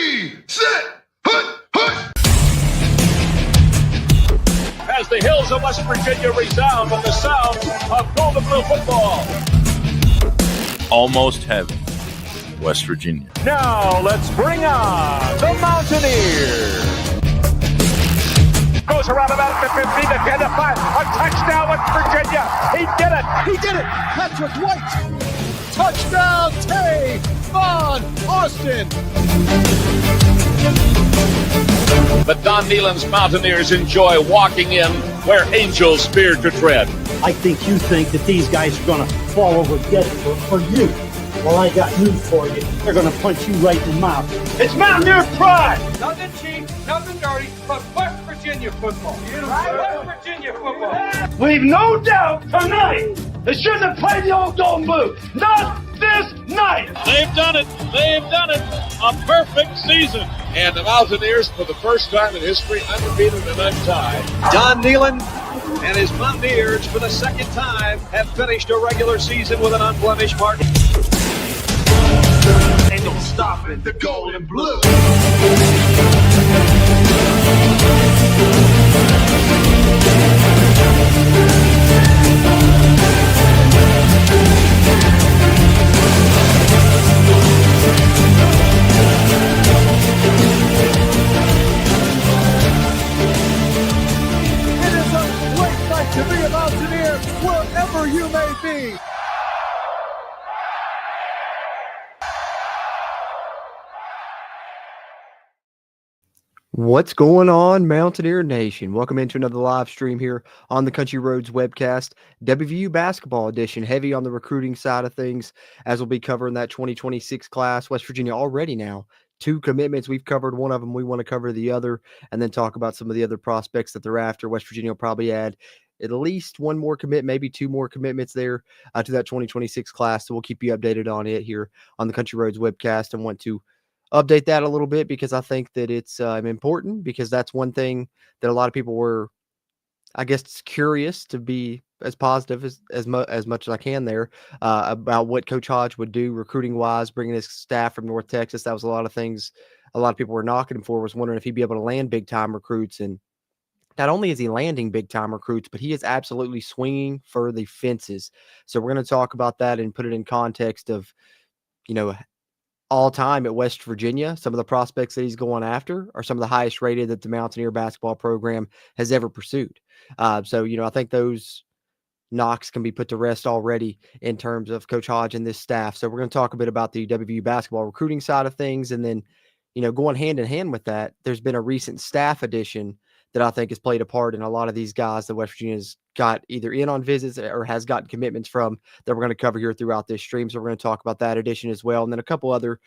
Ready, set, hut, hut. As the hills of West Virginia resound with the sound of Golden Blue football. Almost heaven, West Virginia. Now let's bring on the Mountaineers. Goes around about the 15 to 10 to 5. A touchdown, West Virginia. He did it. He did it. Patrick White. Touchdown, Tay Von Austin. The Don Nehlen's Mountaineers enjoy walking in where angels fear to tread. I think you think that these guys are going to fall over dead for you. Well, I got news for you. They're going to punch you right in the mouth. It's Mountaineer pride! Nothing cheap, nothing dirty, but West Virginia football. West Virginia football. We've no doubt tonight they shouldn't have played the old Golden Blue. Not this night! They've done it. They've done it. A perfect season. And the Mountaineers, for the first time in history, undefeated and untied. Don Nehlen and his Mountaineers, for the second time, have finished a regular season with an unblemished mark. Ain't no stopping the Golden Blue. It is a great night to be a Mountaineer wherever you may be. What's going on, Mountaineer Nation? Welcome into another live stream here on the Country Roads Webcast, WVU Basketball Edition, heavy on the recruiting side of things, as we'll be covering that 2026 class. West Virginia already now 2 commitments. We've covered one of them. We want to cover the other and then talk about some of the other prospects that they're after. West Virginia will probably add at least 1 more commit, maybe 2 more commitments there to that 2026 class. So we'll keep you updated on it here on the Country Roads Webcast and want to update that a little bit because I think that it's important, because that's one thing that a lot of people were, I guess, curious to be as positive as much as I can there about what Coach Hodge would do recruiting wise, bringing his staff from North Texas. That was a lot of things a lot of people were knocking him for, was wondering if he'd be able to land big time recruits. And not only is he landing big time recruits, but he is absolutely swinging for the fences. So we're going to talk about that and put it in context of, all time at West Virginia. Some of the prospects that he's going after are some of the highest rated that the Mountaineer basketball program has ever pursued. So I think those knocks can be put to rest already in terms of Coach Hodge and this staff. So we're going to talk a bit about the WVU basketball recruiting side of things. And then, going hand in hand with that, there's been a recent staff addition that I think has played a part in a lot of these guys that West Virginia's got either in on visits or has gotten commitments from, that we're going to cover here throughout this stream. So we're going to talk about that addition as well. And then a couple other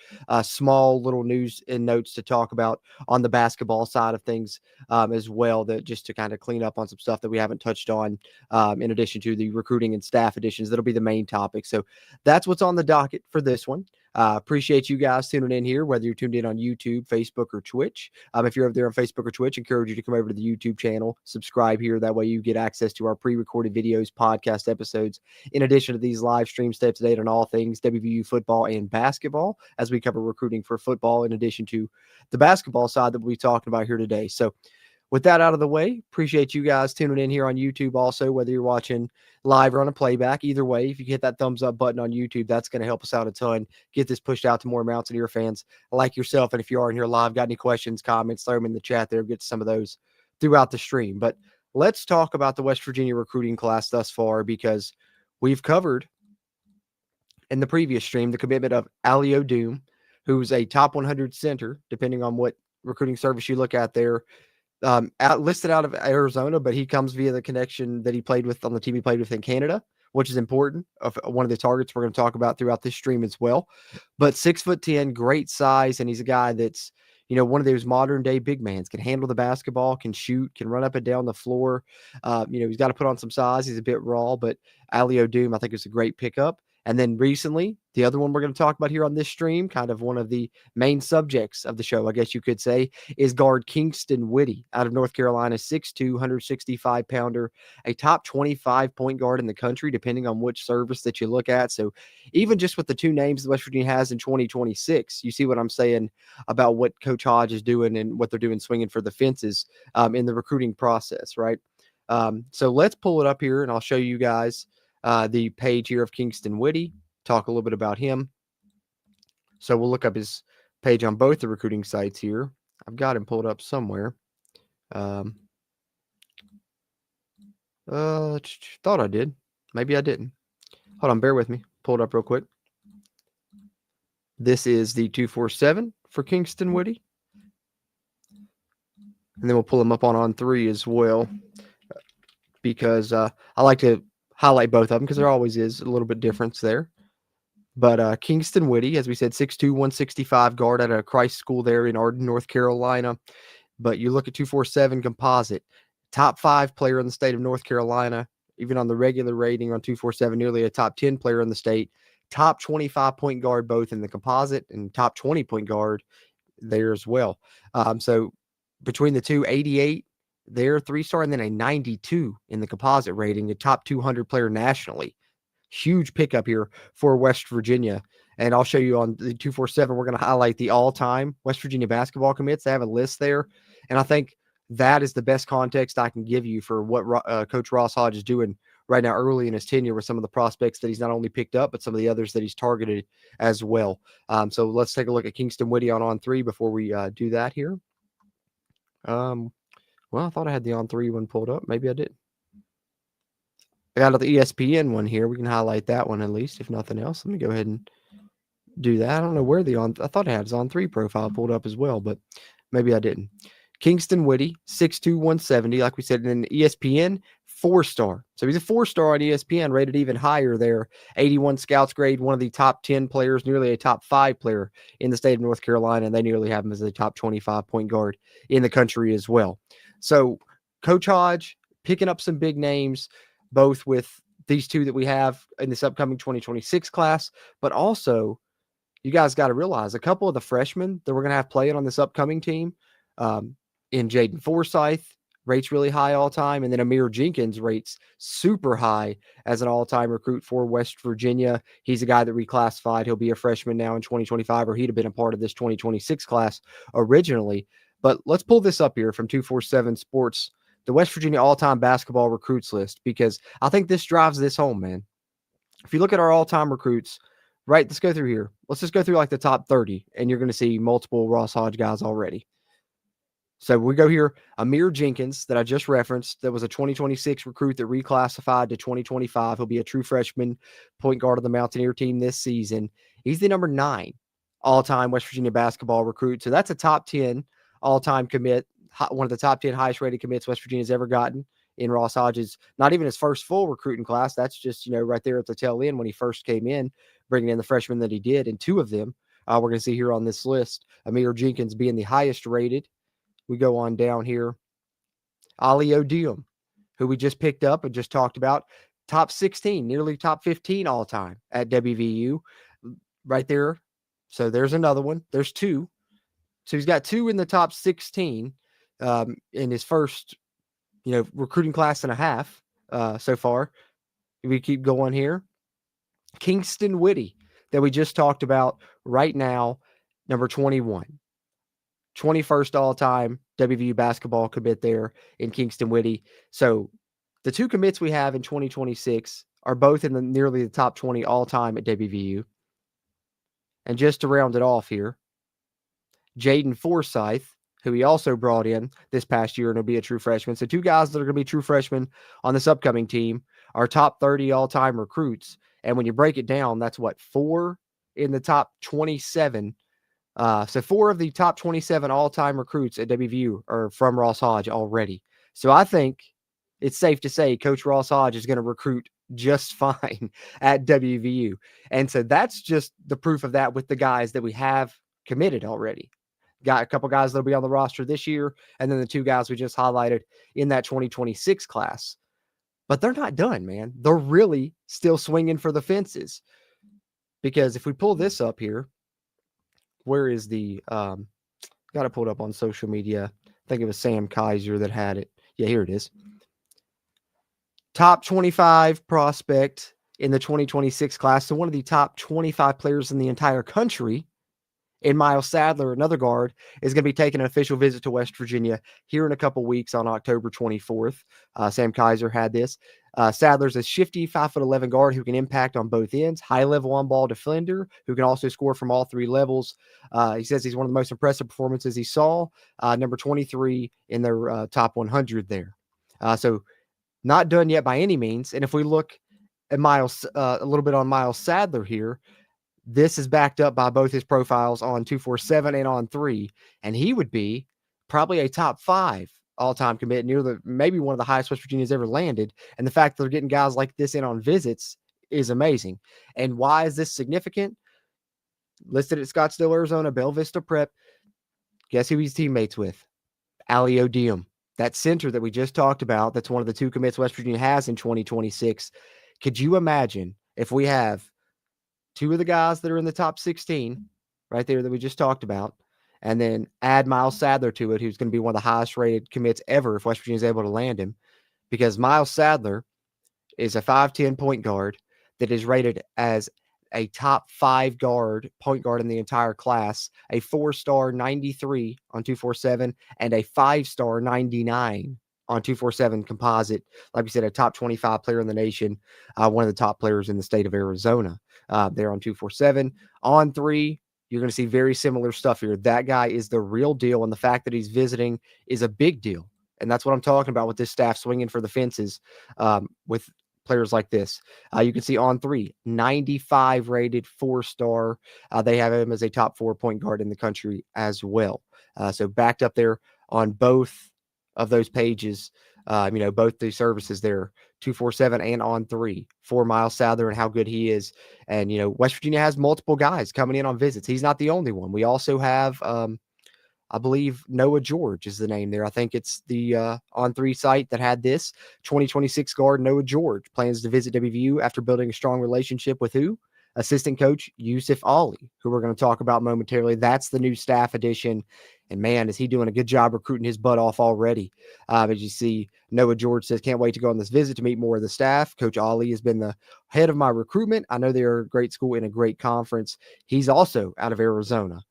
small little news and notes to talk about on the basketball side of things as well, that just to kind of clean up on some stuff that we haven't touched on in addition to the recruiting and staff additions. That'll be the main topic. So that's what's on the docket for this one. Appreciate you guys tuning in here, whether you're tuned in on YouTube, Facebook, or Twitch. If you're over there on Facebook or Twitch, encourage you to come over to the YouTube channel, subscribe here. That way you get access to our pre-recorded videos, podcast episodes, in addition to these live streams, stay up to date on all things WVU football and basketball, as we cover recruiting for football, in addition to the basketball side that we'll be talking about here today. So with that out of the way, appreciate you guys tuning in here on YouTube also, whether you're watching live or on a playback. Either way, if you hit that thumbs up button on YouTube, that's going to help us out a ton, get this pushed out to more Mountaineer fans like yourself. And if you are in here live, got any questions, comments, throw them in the chat there. Get to some of those throughout the stream. But let's talk about the West Virginia recruiting class thus far, because we've covered in the previous stream the commitment of Ali O'Doom, who's a top 100 center, depending on what recruiting service you look at there. Listed out of Arizona, but he comes via the connection that he played with on the team he played with in Canada, which is important. Of one of the targets we're going to talk about throughout this stream as well. But 6'10", great size, and he's a guy that's one of those modern day big mans, can handle the basketball, can shoot, can run up and down the floor. He's got to put on some size. He's a bit raw, but Ali O'Doom, I think, is a great pickup. And then recently, the other one we're going to talk about here on this stream, kind of one of the main subjects of the show, I guess you could say, is guard Kingston Whitty out of North Carolina, 6'2", 165-pounder, a top 25 point guard in the country, depending on which service that you look at. So even just with the two names that West Virginia has in 2026, you see what I'm saying about what Coach Hodge is doing and what they're doing swinging for the fences in the recruiting process, right? So let's pull it up here, and I'll show you guys the page here of Kingston Whitty, talk a little bit about him. So we'll look up his page on both the recruiting sites here. I've got him pulled up somewhere. Thought I did. Maybe I didn't. Hold on, bear with me. Pull it up real quick. This is the 247 for Kingston Whitty. And then we'll pull him up on 3 as well, because I like to highlight both of them because there always is a little bit difference there. But Kingston Whitty, as we said, 6'2", 165 guard at a Christ school there in Arden, North Carolina. But you look at 247 composite, top 5 player in the state of North Carolina, even on the regular rating on 247, nearly a top 10 player in the state, top 25 point guard, both in the composite, and top 20 point guard there as well. So between the two, 88 there, 3-star, and then a 92 in the composite rating, a top 200 player nationally. Huge pickup here for West Virginia. And I'll show you on the 247, we're going to highlight the all-time West Virginia basketball commits. They have a list there. And I think that is the best context I can give you for what Coach Ross Hodge is doing right now early in his tenure with some of the prospects that he's not only picked up, but some of the others that he's targeted as well. So let's take a look at Kingston Whitty on 3 before we do that here. Well, I thought I had the on 3 one pulled up. Maybe I did. I got the ESPN one here. We can highlight that one at least, if nothing else. Let me go ahead and do that. I don't know where I thought I had his on 3 profile pulled up as well, but maybe I didn't. Kingston Whitty, 6'2", 170, like we said, and then ESPN, 4-star. So he's a 4-star on ESPN, rated even higher there. 81 scouts grade, one of the top 10 players, nearly a top 5 player in the state of North Carolina, and they nearly have him as a top 25 point guard in the country as well. So Coach Hodge picking up some big names, both with these two that we have in this upcoming 2026 class, but also you guys got to realize a couple of the freshmen that we're going to have playing on this upcoming team, in Jaden Forsyth, rates really high all time, and then Amir Jenkins rates super high as an all-time recruit for West Virginia. He's a guy that reclassified. He'll be a freshman now in 2025, or he'd have been a part of this 2026 class originally. But let's pull this up here from 247 Sports, the West Virginia all-time basketball recruits list, because I think this drives this home, man. If you look at our all-time recruits, right, let's go through here. Let's just go through like the top 30, and you're going to see multiple Ross Hodge guys already. So we go here, Amir Jenkins, that I just referenced, that was a 2026 recruit that reclassified to 2025. He'll be a true freshman point guard of the Mountaineer team this season. He's the number 9 all-time West Virginia basketball recruit. So that's a top 10 all-time commit, one of the top 10 highest-rated commits West Virginia's ever gotten in Ross Hodge's, not even his first full recruiting class. That's just, right there at the tail end when he first came in, bringing in the freshmen that he did, and 2 of them we're going to see here on this list, Amir Jenkins being the highest-rated. We go on down here. Ali Odium, who we just picked up and just talked about, top 16, nearly top 15 all time at WVU, right there. So there's another one. There's 2. So he's got 2 in the top 16 in his first, recruiting class and a half so far. We keep going here. Kingston Whitty, that we just talked about right now, number 21. 21st all-time WVU basketball commit there in Kingston Whitty. So the 2 commits we have in 2026 are both in nearly the top 20 all-time at WVU. And just to round it off here, Jaden Forsyth, who he also brought in this past year and will be a true freshman. So 2 guys that are going to be true freshmen on this upcoming team are top 30 all-time recruits. And when you break it down, that's 4 in the top 27. So 4 of the top 27 all-time recruits at WVU are from Ross Hodge already. So I think it's safe to say Coach Ross Hodge is going to recruit just fine at WVU. And so that's just the proof of that with the guys that we have committed already. Got a couple guys that'll be on the roster this year, and then the 2 guys we just highlighted in that 2026 class. But they're not done, man. They're really still swinging for the fences. because if we pull this up here, where is the got it pulled up on social media. I think it was Sam Kaiser that had it. Yeah, here it is. Top 25 prospect in the 2026 class. So one of the top 25 players in the entire country, in Miles Sadler, another guard, is going to be taking an official visit to West Virginia here in a couple weeks on October 24th. Sam Kaiser had this. Sadler's a shifty 5'11" guard who can impact on both ends, high-level on-ball defender who can also score from all three levels. He says he's one of the most impressive performances he saw, number 23 in their top 100 there. So not done yet by any means. And if we look at Miles, a little bit on Miles Sadler here, this is backed up by both his profiles on 247 and on 3, and he would be probably a top 5 all-time commit, maybe one of the highest West Virginia's ever landed. And the fact that they're getting guys like this in on visits is amazing. And why is this significant? Listed at Scottsdale, Arizona, Bella Vista Prep. Guess who he's teammates with? Ali Odiem, that center that we just talked about. That's one of the 2 commits West Virginia has in 2026. Could you imagine if we have 2 of the guys that are in the top 16 right there that we just talked about, and then add Miles Sadler to it, who's going to be one of the highest rated commits ever if West Virginia is able to land him, because Miles Sadler is a 5'10" point guard that is rated as a top 5 point guard in the entire class, a 4-star 93 on 247, and a 5-star 99 on 247 composite. Like we said, a top 25 player in the nation, one of the top players in the state of Arizona. There on 247. On 3, you're going to see very similar stuff here. That guy is the real deal, and the fact that he's visiting is a big deal. And that's what I'm talking about with this staff swinging for the fences with players like this. You can see on 3, 95 rated 4-star. They have him as a top 4 point guard in the country as well. So backed up there on both of those pages, both the services there, 247 and on 3 for Miles Sadler and how good he is. And, West Virginia has multiple guys coming in on visits. He's not the only one. We also have, I believe Noah George is the name there. I think it's the on 3 site that had this 2026 guard. Noah George plans to visit WVU after building a strong relationship with who? Assistant coach Yusuf Ali, who we're going to talk about momentarily. That's the new staff addition. And man, is he doing a good job recruiting his butt off already. As you see, Noah George says, can't wait to go on this visit to meet more of the staff. Coach Ali has been the head of my recruitment. I know they're a great school in a great conference. He's also out of Arizona.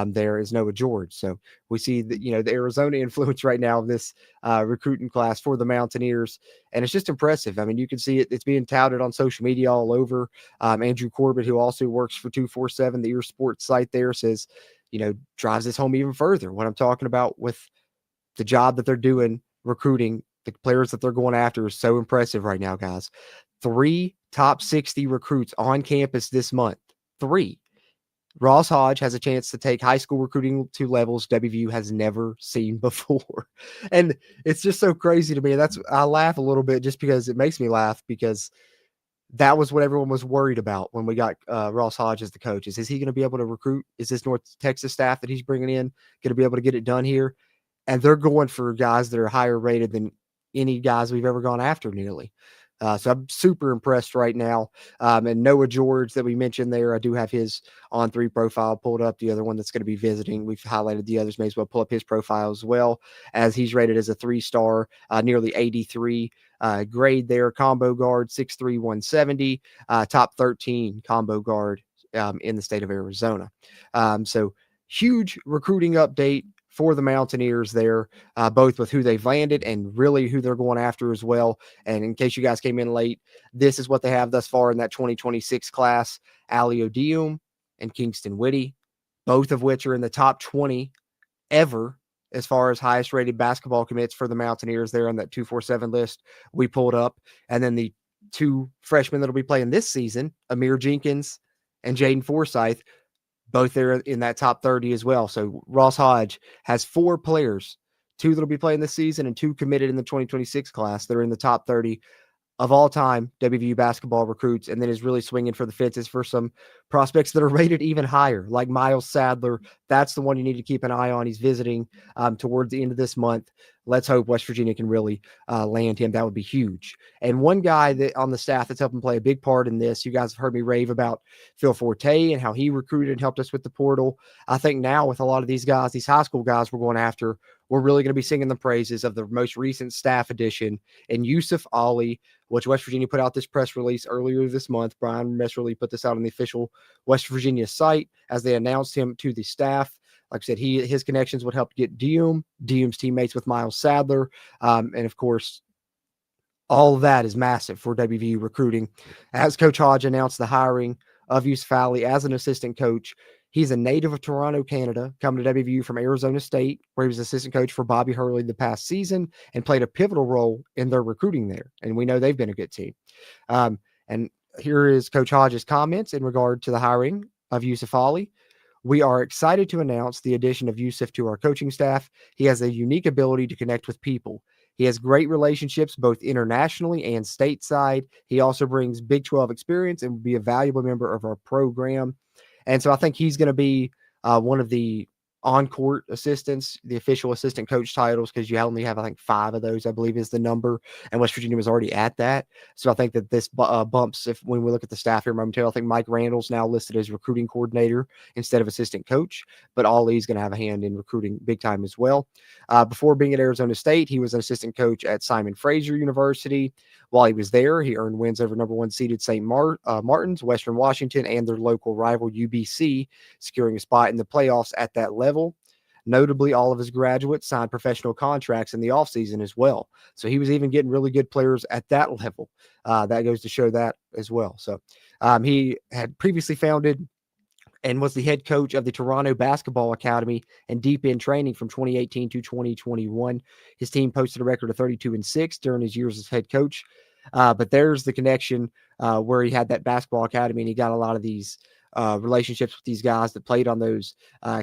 There is Noah George. So we see that, the Arizona influence right now of this recruiting class for the Mountaineers. And it's just impressive. I mean, you can see it. It's being touted on social media all over. Andrew Corbett, who also works for 247, the Ear Sports site there, says, drives this home even further. What I'm talking about with the job that they're doing, recruiting the players that they're going after is so impressive right now, guys. 3 top 60 recruits on campus this month. 3. Ross Hodge has a chance to take high school recruiting to levels WVU has never seen before. And it's just so crazy to me. I laugh a little bit just because it makes me laugh, because that was what everyone was worried about when we got Ross Hodge as the coach. Is he going to be able to recruit? Is this North Texas staff that he's bringing in going to be able to get it done here? And they're going for guys that are higher rated than any guys we've ever gone after nearly. So I'm super impressed right now. And Noah George that we mentioned there, I do have his on 3 profile pulled up. The other one that's going to be visiting, we've highlighted the others, may as well pull up his profile as well, as he's rated as a 3-star, nearly 83 grade there. Combo guard, 6'3", 170, top 13 combo guard in the state of Arizona. So huge recruiting update for the Mountaineers there, both with who they've landed and really who they're going after as well. And in case you guys came in late, this is what they have thus far in that 2026 class. Ali Odiem and Kingston Whitty, both of which are in the top 20 ever as far as highest rated basketball commits for the Mountaineers there on that 247 list we pulled up. And then the 2 freshmen that'll be playing this season, Amir Jenkins and Jaden Forsyth, both there in that top 30 as well. So Ross Hodge has 4 players, 2 that'll be playing this season and 2 committed in the 2026 class that are in the top 30 of all time WVU basketball recruits, and then is really swinging for the fences for some prospects that are rated even higher, like Miles Sadler. That's the one you need to keep an eye on. He's visiting towards the end of this month. Let's hope West Virginia can really land him. That would be huge. And one guy that on the staff that's helping play a big part in this, you guys have heard me rave about Phil Forte and how he recruited and helped us with the portal. I think now with a lot of these guys, these high school guys we're going after, we're really going to be singing the praises of the most recent staff addition in Yusuf Ali, which West Virginia put out this press release earlier this month. Brian Messerly put this out on the official West Virginia site as they announced him to the staff. Like I said, his connections would help get Dium's teammates with Miles Sadler. And of course, all of that is massive for WVU recruiting. As Coach Hodge announced the hiring of Yusuf Ali as an assistant coach, he's a native of Toronto, Canada, coming to WVU from Arizona State, where he was assistant coach for Bobby Hurley the past season and played a pivotal role in their recruiting there. And we know they've been a good team. And here is Coach Hodge's comments in regard to the hiring of Yusuf Ali. We are excited to announce the addition of Yusuf to our coaching staff. He has a unique ability to connect with people. He has great relationships both internationally and stateside. He also brings Big 12 experience and will be a valuable member of our program. And so I think he's going to be one of the on-court assistants, the official assistant coach titles, because you only have, I think, 5 of those, I believe is the number. And West Virginia was already at that. So I think that this bumps, when we look at the staff here momentarily, I think Mike Randall's now listed as recruiting coordinator instead of assistant coach, but Ali's going to have a hand in recruiting big time as well. Before being at Arizona State, he was an assistant coach at Simon Fraser University. While he was there, he earned wins over number 1 seeded St. Martin's, Western Washington, and their local rival UBC, securing a spot in the playoffs at that level. Notably, all of his graduates signed professional contracts in the offseason as well. So he was even getting really good players at that level. That goes to show that as well. So he had previously founded and was the head coach of the Toronto Basketball Academy and deep in training from 2018 to 2021. His team posted a record of 32-6 during his years as head coach. But there's the connection where he had that basketball academy and he got a lot of these relationships with these guys that played on those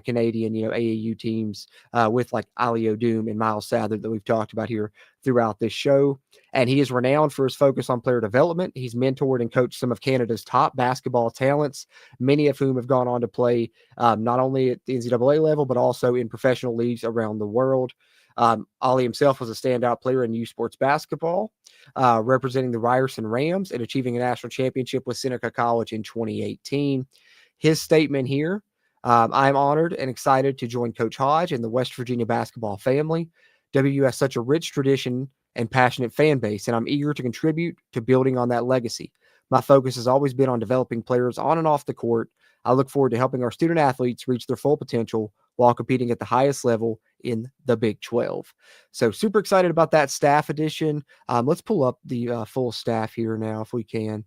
Canadian, AAU teams with like Ali Odum and Miles Sadler that we've talked about here throughout this show. And he is renowned for his focus on player development. He's mentored and coached some of Canada's top basketball talents, many of whom have gone on to play not only at the NCAA level, but also in professional leagues around the world. Ali himself was a standout player in U Sports basketball, representing the Ryerson Rams and achieving a national championship with Seneca College in 2018. His statement here, I'm honored and excited to join Coach Hodge and the West Virginia basketball family. WVU has such a rich tradition and passionate fan base, and I'm eager to contribute to building on that legacy. My focus has always been on developing players on and off the court. I look forward to helping our student athletes reach their full potential while competing at the highest level in the Big 12. So super excited about that staff addition. Let's pull up the full staff here now if we can.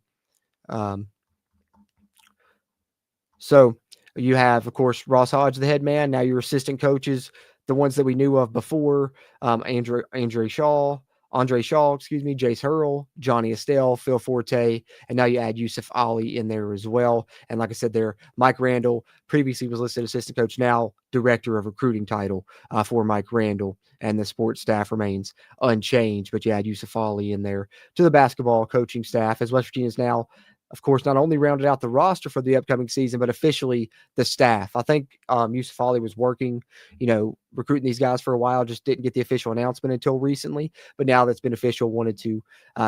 So you have, of course, Ross Hodge, the head man. Now your assistant coaches, the ones that we knew of before, Andre Shaw, Jace Hurl, Johnny Estelle, Phil Forte, and now you add Yusuf Ali in there as well. And like I said there, Mike Randall previously was listed assistant coach, now director of recruiting title for Mike Randall, and the sports staff remains unchanged, but you add Yusuf Ali in there to the basketball coaching staff as West Virginia is now, of course, not only rounded out the roster for the upcoming season, but officially the staff. I think Yusuf Ali was working, recruiting these guys for a while, just didn't get the official announcement until recently. But now that's been official, wanted to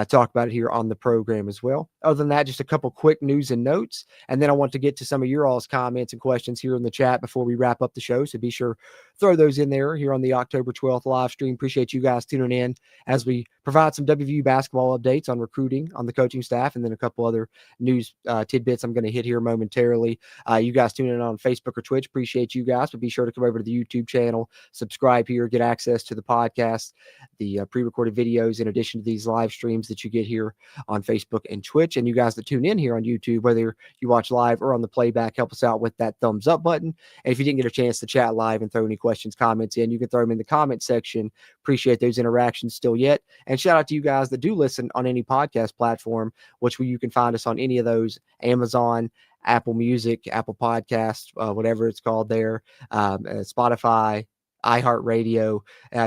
talk about it here on the program as well. Other than that, just a couple quick news and notes. And then I want to get to some of your all's comments and questions here in the chat before we wrap up the show. So be sure throw those in there here on the October 12th live stream. Appreciate you guys tuning in as we provide some WVU basketball updates on recruiting on the coaching staff, and then a couple other news tidbits I'm going to hit here momentarily. You guys tuning in on Facebook or Twitch, appreciate you guys, but be sure to come over to the YouTube channel, subscribe here, get access to the podcast, the pre-recorded videos, in addition to these live streams that you get here on Facebook and Twitch. And you guys that tune in here on YouTube, whether you watch live or on the playback, help us out with that thumbs up button. And if you didn't get a chance to chat live and throw any questions, comments in, you can throw them in the comment section. Appreciate those interactions still yet. And shout out to you guys that do listen on any podcast platform, which you can find us on any of those: Amazon, Apple Music, Apple Podcasts, whatever it's called there, Spotify, iHeartRadio,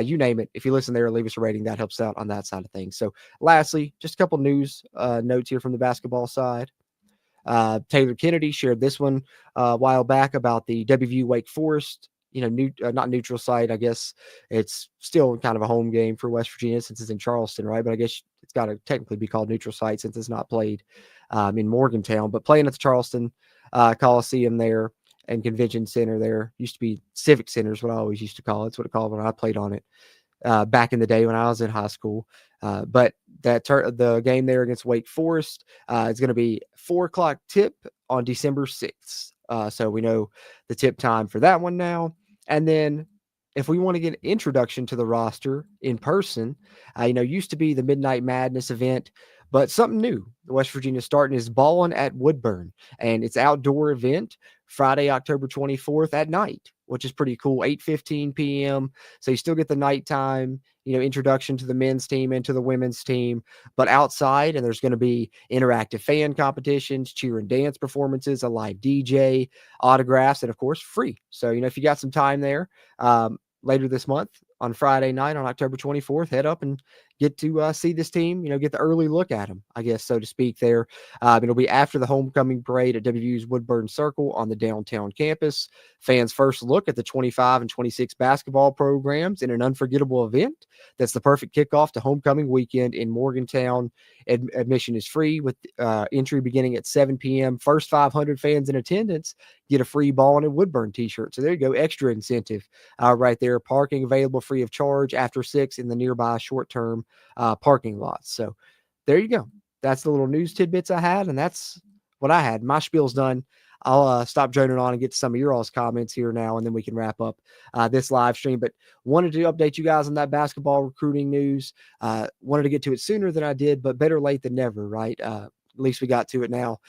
you name it. If you listen there, leave us a rating. That helps out on that side of things. So lastly, just a couple news notes here from the basketball side. Taylor Kennedy shared this one a while back about the WVU Wake Forest, not neutral site. I guess it's still kind of a home game for West Virginia since it's in Charleston, right? But I guess it's got to technically be called neutral site since it's not played in Morgantown, but playing at the Charleston Coliseum there and Convention Center there. Used to be Civic Center is what I always used to call it. It's what it called when I played on it back in the day when I was in high school. But the game there against Wake Forest is going to be 4:00 tip on December 6th. So we know the tip time for that one now. And then if we want to get an introduction to the roster in person, used to be the Midnight Madness event, but something new. West Virginia starting is Ballin' at Woodburn, and it's outdoor event Friday, October 24th at night, which is pretty cool, 8:15 p.m. So you still get the nighttime, introduction to the men's team and to the women's team, but outside, and there's going to be interactive fan competitions, cheer and dance performances, a live DJ, autographs, and of course, free. So, if you got some time there later this month on Friday night on October 24th, head up and get to see this team, get the early look at them, I guess, so to speak there. It'll be after the homecoming parade at WVU's Woodburn Circle on the downtown campus. Fans first look at the 25 and 26 basketball programs in an unforgettable event. That's the perfect kickoff to homecoming weekend in Morgantown. Admission is free with entry beginning at 7 p.m. First 500 fans in attendance get a free Ballin' at Woodburn t-shirt. So there you go, extra incentive right there. Parking available free of charge after 6 in the nearby short-term parking lots. So there you go. That's the little news tidbits I had, and that's what I had. My spiel's done. I'll stop droning on and get to some of your all's comments here now, and then we can wrap up this live stream. But wanted to update you guys on that basketball recruiting news. Wanted to get to it sooner than I did, but better late than never, right? At least we got to it now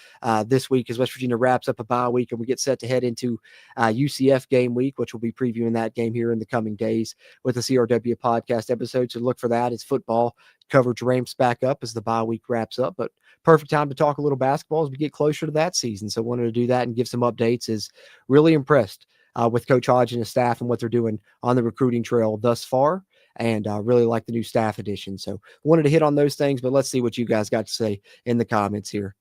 this week as West Virginia wraps up a bye week and we get set to head into UCF game week, which we'll be previewing that game here in the coming days with the CRW podcast episode. So look for that as football coverage ramps back up as the bye week wraps up. But perfect time to talk a little basketball as we get closer to that season. So wanted to do that and give some updates. Is really impressed with Coach Hodge and his staff and what they're doing on the recruiting trail thus far. And really like the new staff addition. So wanted to hit on those things, but let's see what you guys got to say in the comments here.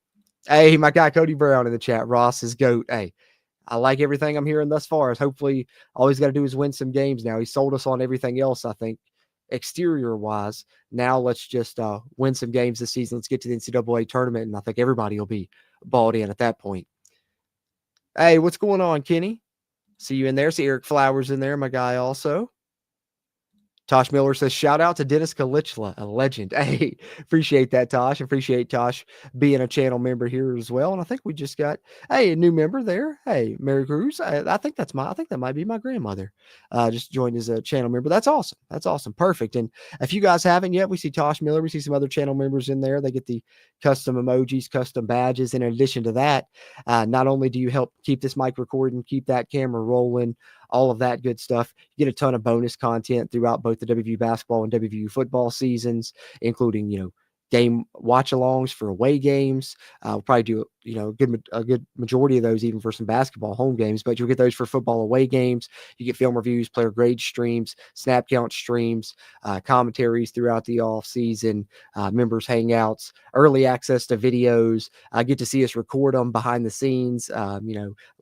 Hey, my guy Cody Brown in the chat. Ross is GOAT. Hey, I like everything I'm hearing thus far. Hopefully all he's got to do is win some games now. He sold us on everything else, I think, exterior-wise. Now let's just win some games this season. Let's get to the NCAA tournament, and I think everybody will be balled in at that point. Hey, what's going on, Kenny? See you in there. See Eric Flowers in there, my guy also. Tosh Miller says, shout out to Dennis Kalichla, a legend. Hey, appreciate that, Tosh. Appreciate Tosh being a channel member here as well. And I think we just got, a new member there. Hey, Mary Cruz. I think that might be my grandmother. Just joined as a channel member. That's awesome. That's awesome. Perfect. And if you guys haven't yet, we see Tosh Miller. We see some other channel members in there. They get the custom emojis, custom badges. In addition to that, not only do you help keep this mic recording, keep that camera rolling, all of that good stuff. You get a ton of bonus content throughout both the WVU basketball and WVU football seasons, including, game watch-alongs for away games. We'll probably do, a good majority of those even for some basketball home games, but you'll get those for football away games. You get film reviews, player grade streams, snap count streams, commentaries throughout the off season, members hangouts, early access to videos. Get to see us record them behind the scenes. A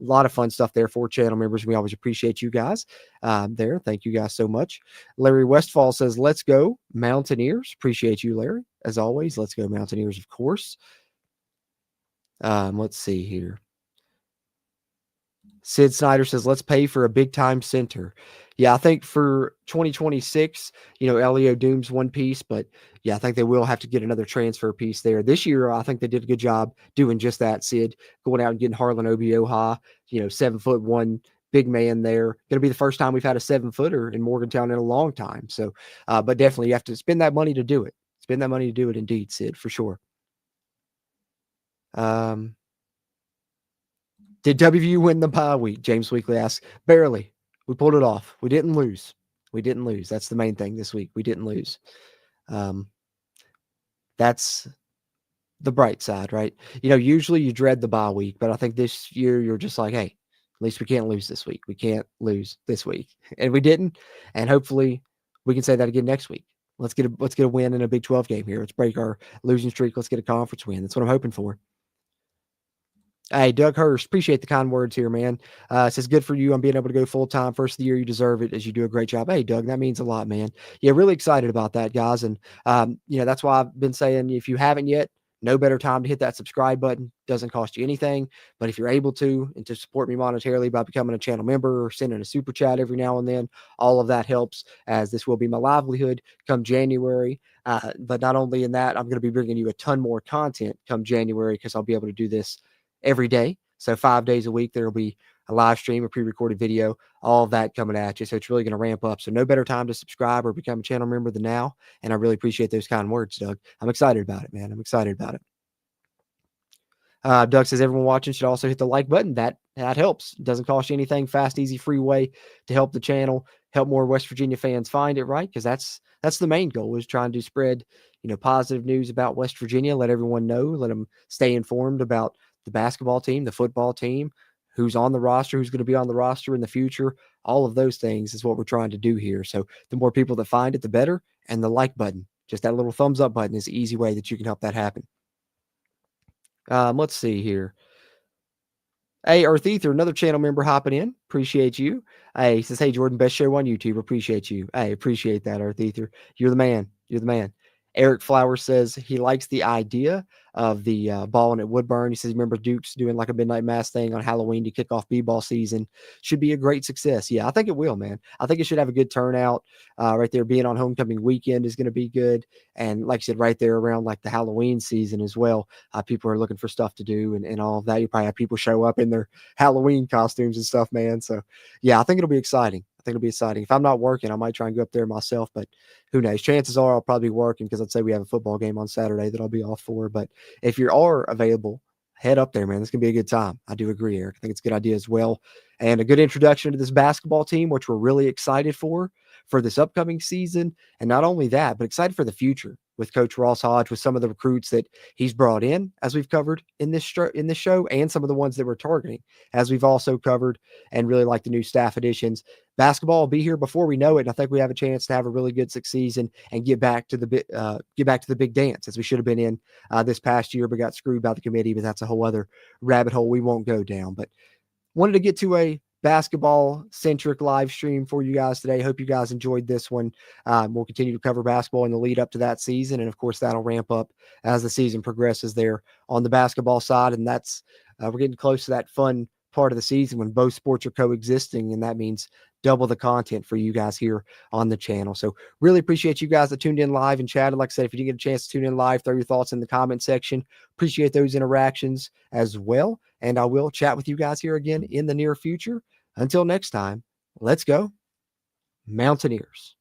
lot of fun stuff there for channel members. We always appreciate you guys there. Thank you guys so much. Larry Westfall says, let's go Mountaineers. Appreciate you, Larry. As always, let's go Mountaineers, of course. Let's see here. Sid Snyder says, let's pay for a big-time center. Yeah, I think for 2026, Elio Doom's one piece, but yeah, I think they will have to get another transfer piece there. This year, I think they did a good job doing just that, Sid, going out and getting Harlan Obioha, 7'1" big man there. Going to be the first time we've had a 7-footer in Morgantown in a long time. So, but definitely you have to spend that money to do it. Spend that money to do it indeed, Sid, for sure. Did WVU win the bye week? James Weekly asks. Barely. We pulled it off. We didn't lose. That's the main thing this week. We didn't lose. That's the bright side, right? Usually you dread the bye week, but I think this year you're just like, hey, at least we can't lose this week. We can't lose this week. And we didn't. And hopefully we can say that again next week. Let's get a win in a Big 12 game here. Let's break our losing streak. Let's get a conference win. That's what I'm hoping for. Hey, Doug Hurst, appreciate the kind words here, man. Says good for you on being able to go full time. First of the year, you deserve it as you do a great job. Hey, Doug, that means a lot, man. Yeah, really excited about that, guys. And, that's why I've been saying if you haven't yet, no better time to hit that subscribe button. Doesn't cost you anything. But if you're able to, and to support me monetarily by becoming a channel member or sending a super chat every now and then, all of that helps, as this will be my livelihood come January. But not only in that, I'm going to be bringing you a ton more content come January because I'll be able to do this every day. So 5 days a week, there will be a live stream, a pre-recorded video, all of that coming at you. So it's really going to ramp up. So no better time to subscribe or become a channel member than now. And I really appreciate those kind words, Doug. I'm excited about it, man. I'm excited about it. Doug says everyone watching should also hit the like button. That helps. It doesn't cost you anything. Fast, easy, free way to help the channel, help more West Virginia fans find it, right? Because that's the main goal, is trying to spread, positive news about West Virginia, let everyone know, let them stay informed about the basketball team, the football team, who's on the roster, who's going to be on the roster in the future. All of those things is what we're trying to do here. So the more people that find it, the better. And the like button, just that little thumbs up button, is the easy way that you can help that happen. Let's see here. Hey, Earth Ether, another channel member hopping in. Appreciate you. Hey, he says, hey, Jordan, best show on YouTube. Appreciate you. Hey, appreciate that, Earth Ether. You're the man. You're the man. Eric Flowers says he likes the idea of the balling at Woodburn. He says, remember Duke's doing like a midnight mass thing on Halloween to kick off b-ball season. Should be a great success. Yeah, I think it will, man. I think it should have a good turnout. Right there, being on homecoming weekend is going to be good. And like I said, right there around like the Halloween season as well, people are looking for stuff to do and all of that. You probably have people show up in their Halloween costumes and stuff, man. So yeah, I think it'll be exciting. I think it'll be exciting. If I'm not working, I might try and go up there myself, but who knows? Chances are I'll probably be working, because I'd say we have a football game on Saturday that I'll be off for. But if you are available, head up there, man. It's going to be a good time. I do agree, Eric. I think it's a good idea as well. And a good introduction to this basketball team, which we're really excited for this upcoming season. And not only that, but excited for the future with Coach Ross Hodge, with some of the recruits that he's brought in, as we've covered in this show, and some of the ones that we're targeting, as we've also covered, and really like the new staff additions. Basketball will be here before we know it, and I think we have a chance to have a really good season and get back to the big dance, as we should have been in this past year, but got screwed by the committee. But that's a whole other rabbit hole we won't go down. But wanted to get to a basketball-centric live stream for you guys today. Hope you guys enjoyed this one. We'll continue to cover basketball in the lead up to that season, and of course, that'll ramp up as the season progresses there on the basketball side. And that's we're getting close to that fun part of the season when both sports are coexisting, and that means double the content for you guys here on the channel. So really appreciate you guys that tuned in live and chatted. Like I said, if you didn't get a chance to tune in live, throw your thoughts in the comment section. Appreciate those interactions as well. And I will chat with you guys here again in the near future. Until next time, let's go Mountaineers.